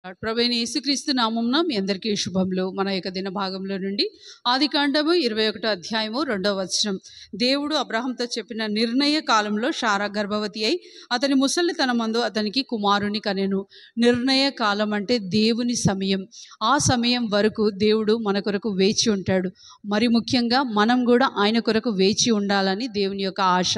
ప్రభువైన యేసుక్రీస్తు నామమున మీ అందరికీ శుభములు. మన యొక్క దిన భాగంలో నుండి ఆదికాండము 21 అధ్యాయము 2వ వచనం. దేవుడు అబ్రహాంతో చెప్పిన నిర్ణయ కాలంలో శారా గర్భవతి అయి అతని ముసలితనమందు అతనికి కుమారుని కనెను. నిర్ణయ కాలం అంటే దేవుని సమయం. ఆ సమయం వరకు దేవుడు మన కొరకు వేచి ఉంటాడు. మరి ముఖ్యంగా మనం కూడా ఆయన కొరకు వేచి ఉండాలని దేవుని యొక్క ఆశ.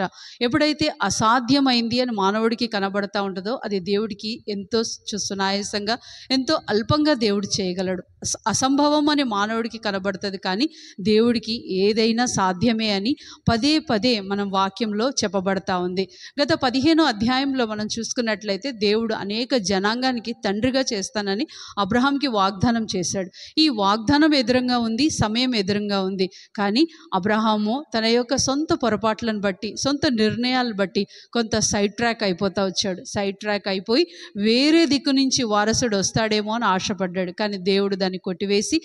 ఎప్పుడైతే అసాధ్యమైంది అని మానవుడికి కనబడతా ఉంటుందో అది దేవుడికి ఎంతో సునాయాసంగా, ఎంతో అల్పంగా దేవుడు చేయగలడు. అసంభవం అని మానవుడికి కనబడుతుంది, కానీ దేవుడికి ఏదైనా సాధ్యమే అని పదే పదే మనం వాక్యంలో చెప్పబడతా ఉంది. గత 15వ అధ్యాయంలో మనం చూసుకున్నట్లయితే దేవుడు అనేక జనాంగానికి తండ్రిగా చేస్తానని అబ్రహాంకి వాగ్దానం చేశాడు. ఈ వాగ్దానం ఎదురుగా ఉంది, సమయం ఎదురుగా ఉంది. కానీ అబ్రహాము తన యొక్క సొంత పొరపాట్లను బట్టి, సొంత నిర్ణయాలను బట్టి కొంత సైడ్ ట్రాక్ అయిపోతా వచ్చాడు. సైడ్ ట్రాక్ అయిపోయి వేరే దిక్కు నుంచి వారసుడు వస్తాడేమో అని ఆశపడ్డాడు. కానీ దేవుడు దాన్ని కొట్టివేసి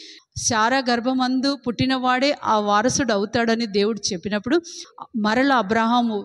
శారా గర్భమందు పుట్టినవాడే ఆ వారసుడు అవుతాడని దేవుడు చెప్పినప్పుడు మరల అబ్రహాము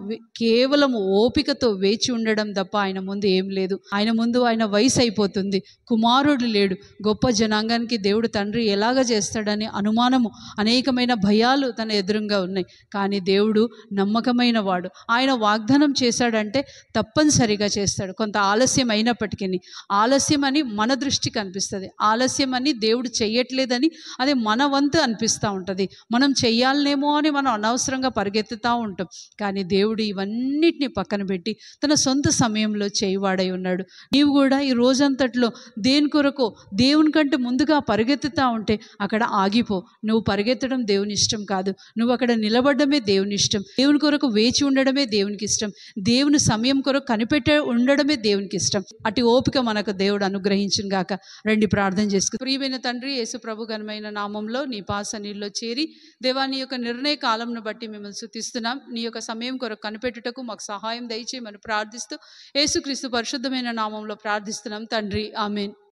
కేవలం ఓపికతో వేచి ఉండడం తప్ప ఆయన ముందు ఏం లేదు. ఆయన వయసు అయిపోతుంది, కుమారుడు లేడు. గొప్ప జనాంగానికి దేవుడు తండ్రి ఎలాగ చేస్తాడని అనుమానము, అనేకమైన భయాలు తన ఎదురుగా ఉన్నాయి. కానీ దేవుడు నమ్మకమైన వాడు. ఆయన వాగ్దానం చేశాడంటే తప్పనిసరిగా చేస్తాడు. కొంత ఆలస్యం అయినప్పటికీ, ఆలస్యం అని మన దృష్టికి అనిపిస్తుంది, ఆలస్యం అని దేవుడు చెయ్యట్లేదని అది మన వంతు అనిపిస్తూ ఉంటుంది. మనం చెయ్యాలనేమో అని మనం అనవసరంగా పరిగెత్తుతూ ఉంటాం. కానీ దేవుడు ఇవన్నిటిని పక్కన పెట్టి తన సొంత సమయంలో చేయవాడై ఉన్నాడు. నీవు కూడా ఈ రోజంతట్లో దేని కొరకు దేవుని కంటే ముందుగా పరిగెత్తుతూ ఉంటే అక్కడ ఆగిపో. నువ్వు పరిగెత్తడం దేవుని ఇష్టం కాదు, నువ్వు అక్కడ నిలబడమే దేవుని ఇష్టం. దేవుని కొరకు వేచి ఉండడమే దేవునికి ఇష్టం. దేవుని సమయం కొరకు కనిపెట్టే ఉండడమే దేవునికి ఇష్టం. అటు ఓపిక మనకు దేవుడు అనుగ్రహించును గాక. రండి ప్రార్థన చేసుకు. ప్రియమైన తండ్రి, యేసు ప్రభు ఘనమైన నామంలో నీ పాసనీల్లో చేరి దేవా, నీ యొక్క నిర్ణయ కాలంను బట్టి మిమ్మల్ని స్తుతిస్తున్నాం. నీ యొక్క సమయం కొరకు కనిపెట్టుటకు మాకు సహాయం దయచేయమని ప్రార్థిస్తూ యేసుక్రీస్తు పరిశుద్ధమైన నామంలో ప్రార్థిస్తున్నాం తండ్రి, ఆమేన్.